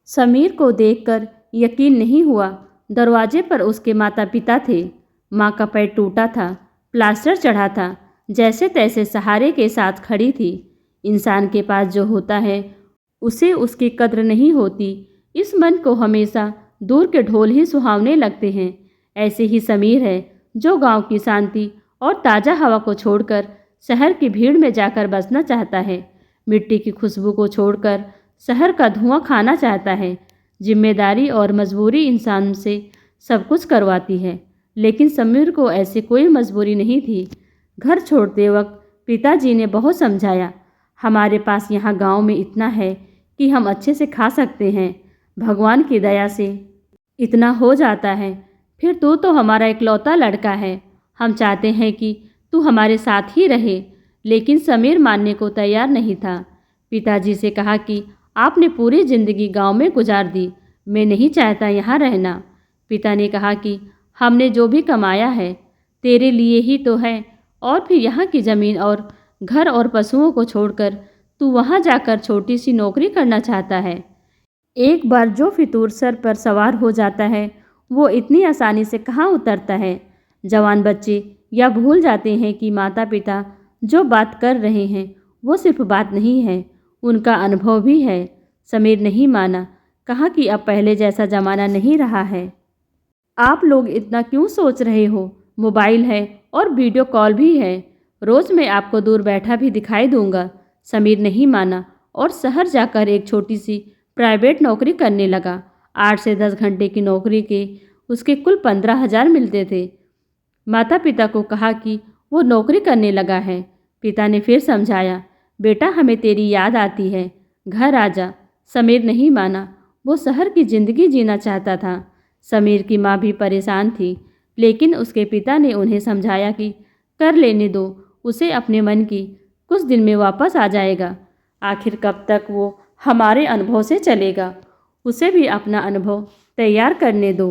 समीर को देखकर यकीन नहीं हुआ। दरवाजे पर उसके माता पिता थे। माँ का पैर टूटा था, प्लास्टर चढ़ा था, जैसे तैसे सहारे के साथ खड़ी थी। इंसान के पास जो होता है उसे उसकी कद्र नहीं होती। इस मन को हमेशा दूर के ढोल ही सुहावने लगते हैं। ऐसे ही समीर है जो गांव की शांति और ताज़ा हवा को छोड़कर शहर की भीड़ में जाकर बसना चाहता है। मिट्टी की खुशबू को छोड़कर शहर का धुआं खाना चाहता है। जिम्मेदारी और मजबूरी इंसान से सब कुछ करवाती है, लेकिन समीर को ऐसी कोई मजबूरी नहीं थी। घर छोड़ते वक्त पिताजी ने बहुत समझाया, हमारे पास यहाँ गांव में इतना है कि हम अच्छे से खा सकते हैं। भगवान की दया से इतना हो जाता है। फिर तू तो हमारा इकलौता लड़का है। हम चाहते हैं कि तू हमारे साथ ही रहे। लेकिन समीर मानने को तैयार नहीं था। पिताजी से कहा कि आपने पूरी ज़िंदगी गांव में गुजार दी, मैं नहीं चाहता यहाँ रहना। पिता ने कहा कि हमने जो भी कमाया है तेरे लिए ही तो है, और फिर यहाँ की ज़मीन और घर और पशुओं को छोड़कर तू वहाँ जाकर छोटी सी नौकरी करना चाहता है। एक बार जो फितूर सर पर सवार हो जाता है वो इतनी आसानी से कहाँ उतरता है। जवान बच्चे या भूल जाते हैं कि माता पिता जो बात कर रहे हैं वो सिर्फ बात नहीं है, उनका अनुभव भी है। समीर नहीं माना, कहा कि अब पहले जैसा ज़माना नहीं रहा है। आप लोग इतना क्यों सोच रहे हो? मोबाइल है और वीडियो कॉल भी है, रोज़ मैं आपको दूर बैठा भी दिखाई दूंगा। समीर नहीं माना और शहर जाकर एक छोटी सी प्राइवेट नौकरी करने लगा। 8 से 10 घंटे की नौकरी के उसके कुल 15,000 मिलते थे। माता पिता को कहा कि वो नौकरी करने लगा है। पिता ने फिर समझाया, बेटा हमें तेरी याद आती है, घर आ जा। समीर नहीं माना, वो शहर की ज़िंदगी जीना चाहता था। समीर की माँ भी परेशान थी, लेकिन उसके पिता ने उन्हें समझाया कि कर लेने दो, उसे अपने मन की, कुछ दिन में वापस आ जाएगा। आखिर कब तक वो हमारे अनुभव से चलेगा, उसे भी अपना अनुभव तैयार करने दो।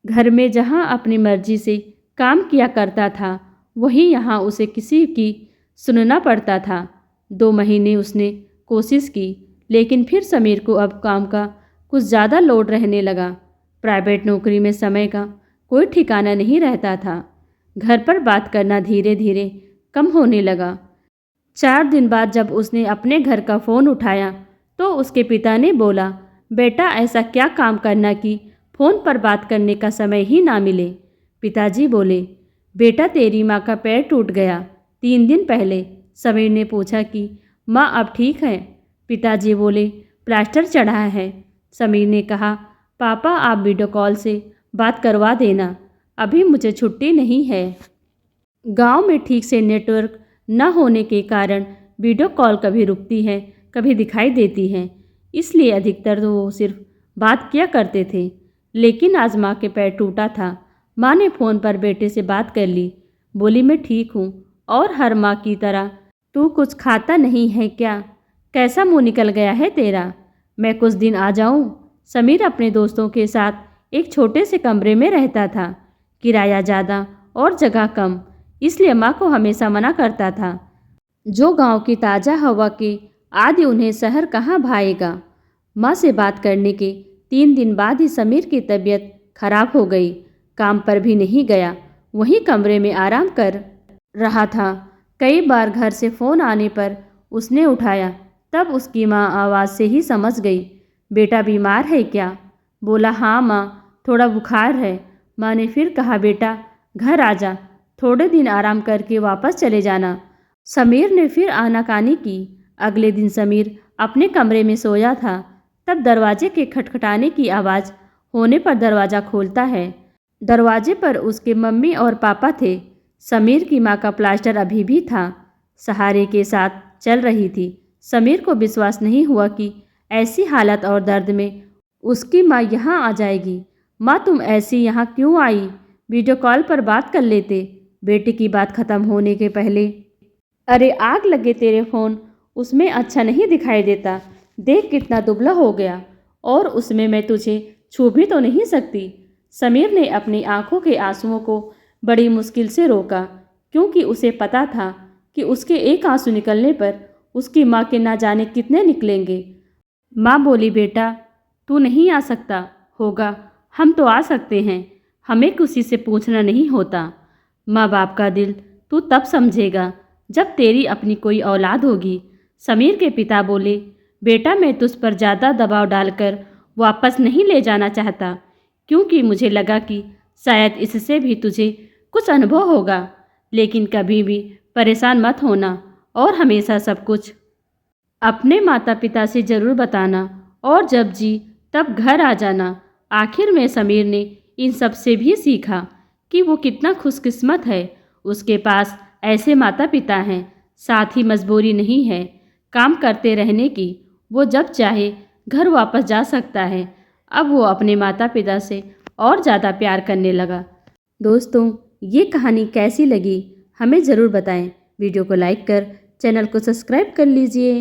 घर में जहाँ अपनी मर्जी से काम किया करता था, वहीं यहाँ उसे किसी की सुनना पड़ता था। 2 महीने उसने कोशिश की, लेकिन फिर समीर को अब काम का कुछ ज़्यादा लोड रहने लगा। प्राइवेट नौकरी में समय का कोई ठिकाना नहीं रहता था। घर पर बात करना धीरे धीरे कम होने लगा। 4 दिन बाद जब उसने अपने घर का फ़ोन उठाया तो उसके पिता ने बोला, बेटा ऐसा क्या काम करना कि फ़ोन पर बात करने का समय ही ना मिले। पिताजी बोले, बेटा तेरी माँ का पैर टूट गया 3 दिन पहले। समीर ने पूछा कि माँ अब ठीक है? पिताजी बोले, प्लास्टर चढ़ा है। समीर ने कहा, पापा आप वीडियो कॉल से बात करवा देना, अभी मुझे छुट्टी नहीं है। गांव में ठीक से नेटवर्क न होने के कारण वीडियो कॉल कभी रुकती है, कभी दिखाई देती है, इसलिए अधिकतर तो वो सिर्फ बात किया करते थे। लेकिन आज माँ के पैर टूटा था। माँ ने फ़ोन पर बेटे से बात कर ली। बोली, मैं ठीक हूँ, और हर माँ की तरह तू कुछ खाता नहीं है क्या? कैसा मुँह निकल गया है तेरा? मैं कुछ दिन आ जाऊँ? समीर अपने दोस्तों के साथ एक छोटे से कमरे में रहता था। किराया ज़्यादा और जगह कम, इसलिए माँ को हमेशा मना करता था। जो गांव की ताज़ा हवा के आदि उन्हें शहर कहाँ भाएगा। माँ से बात करने के 3 दिन बाद ही समीर की तबीयत खराब हो गई। काम पर भी नहीं गया, वहीं कमरे में आराम कर रहा था। कई बार घर से फ़ोन आने पर उसने उठाया, तब उसकी माँ आवाज़ से ही समझ गई। बेटा बीमार है क्या? बोला, हाँ माँ, थोड़ा बुखार है। माँ ने फिर कहा, बेटा घर आ जा, थोड़े दिन आराम करके वापस चले जाना। समीर ने फिर आनाकानी की। अगले दिन समीर अपने कमरे में सोया था, तब दरवाजे के खटखटाने की आवाज़ होने पर दरवाज़ा खोलता है। दरवाजे पर उसके मम्मी और पापा थे। समीर की माँ का प्लास्टर अभी भी था, सहारे के साथ चल रही थी। समीर को विश्वास नहीं हुआ कि ऐसी हालत और दर्द में उसकी माँ यहाँ आ जाएगी। माँ तुम ऐसी यहाँ क्यों आई? वीडियो कॉल पर बात कर लेते। बेटे की बात खत्म होने के पहले, अरे आग लगे तेरे फ़ोन, उसमें अच्छा नहीं दिखाई देता। देख कितना दुबला हो गया, और उसमें मैं तुझे छू भी तो नहीं सकती। समीर ने अपनी आंखों के आंसुओं को बड़ी मुश्किल से रोका, क्योंकि उसे पता था कि उसके एक आंसू निकलने पर उसकी माँ के ना जाने कितने निकलेंगे। माँ बोली, बेटा तू नहीं आ सकता होगा, हम तो आ सकते हैं, हमें किसी से पूछना नहीं होता। माँ बाप का दिल तू तब समझेगा जब तेरी अपनी कोई औलाद होगी। समीर के पिता बोले, बेटा मैं तुझ पर ज़्यादा दबाव डालकर वापस नहीं ले जाना चाहता, क्योंकि मुझे लगा कि शायद इससे भी तुझे कुछ अनुभव होगा। लेकिन कभी भी परेशान मत होना और हमेशा सब कुछ अपने माता पिता से ज़रूर बताना और जब जी तब घर आ जाना। आखिर में समीर ने इन सब से भी सीखा कि वो कितना खुशकिस्मत है, उसके पास ऐसे माता पिता हैं। साथ ही मजबूरी नहीं है काम करते रहने की, वो जब चाहे घर वापस जा सकता है। अब वो अपने माता पिता से और ज़्यादा प्यार करने लगा। दोस्तों, ये कहानी कैसी लगी हमें ज़रूर बताएं। वीडियो को लाइक कर चैनल को सब्सक्राइब कर लीजिए।